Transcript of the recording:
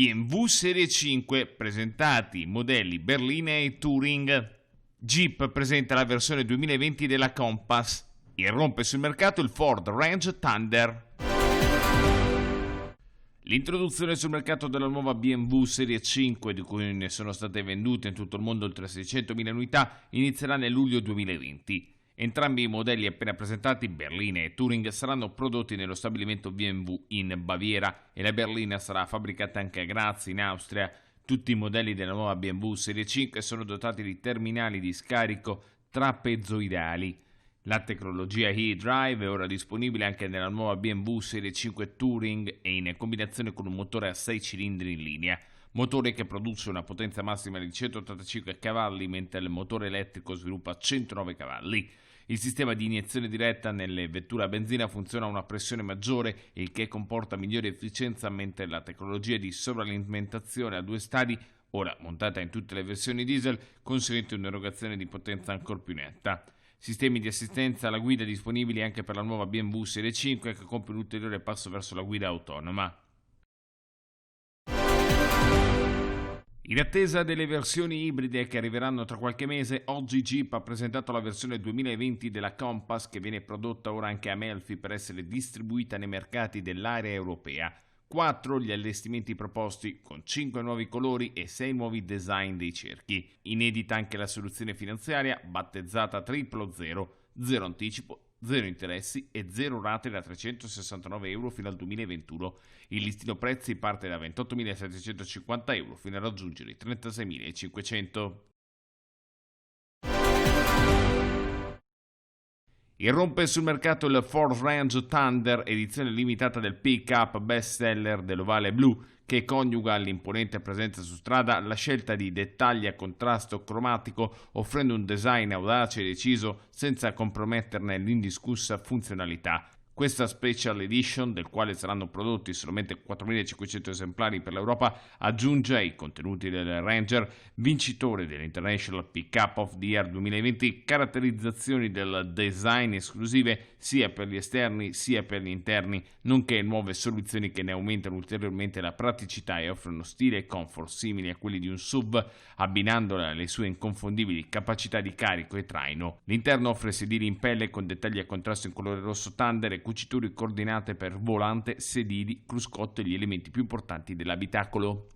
BMW Serie 5, presentati i modelli berlina e Touring. Jeep presenta la versione 2020 della Compass. Irrompe sul mercato il Ford Range Thunder. L'introduzione sul mercato della nuova BMW Serie 5, di cui ne sono state vendute in tutto il mondo oltre 600.000 unità, inizierà nel luglio 2020. Entrambi i modelli appena presentati, berlina e Touring, saranno prodotti nello stabilimento BMW in Baviera e la berlina sarà fabbricata anche a Graz, in Austria. Tutti i modelli della nuova BMW Serie 5 sono dotati di terminali di scarico trapezoidali. La tecnologia eDrive è ora disponibile anche nella nuova BMW Serie 5 Touring e in combinazione con un motore a 6 cilindri in linea. Motore che produce una potenza massima di 185 cavalli, mentre il motore elettrico sviluppa 109 cavalli. Il sistema di iniezione diretta nelle vetture a benzina funziona a una pressione maggiore, il che comporta migliore efficienza, mentre la tecnologia di sovralimentazione a 2 stadi, ora montata in tutte le versioni diesel, consente un'erogazione di potenza ancora più netta. Sistemi di assistenza alla guida disponibili anche per la nuova BMW Serie 5, che compie un ulteriore passo verso la guida autonoma. In attesa delle versioni ibride che arriveranno tra qualche mese, oggi Jeep ha presentato la versione 2020 della Compass, che viene prodotta ora anche a Melfi per essere distribuita nei mercati dell'area europea. 4 gli allestimenti proposti, con 5 nuovi colori e 6 nuovi design dei cerchi. Inedita anche la soluzione finanziaria, battezzata 000, 0 anticipo, 0 interessi e 0 rate da €369 fino al 2021. Il listino prezzi parte da €28.750 fino a raggiungere i €36.500. Irrompe sul mercato il Ford Range Thunder, edizione limitata del pick-up bestseller dell'ovale blu, che coniuga all'imponente presenza su strada la scelta di dettagli a contrasto cromatico, offrendo un design audace e deciso senza comprometterne l'indiscussa funzionalità. Questa Special Edition, del quale saranno prodotti solamente 4.500 esemplari per l'Europa, aggiunge ai contenuti del Ranger, vincitore dell'International Pickup of the Year 2020, caratterizzazioni del design esclusive sia per gli esterni sia per gli interni, nonché nuove soluzioni che ne aumentano ulteriormente la praticità e offrono stile e comfort simili a quelli di un SUV, abbinandola alle sue inconfondibili capacità di carico e traino. L'interno offre sedili in pelle con dettagli a contrasto in colore rosso Thunder e cuciture coordinate per volante, sedili, cruscotto e gli elementi più importanti dell'abitacolo.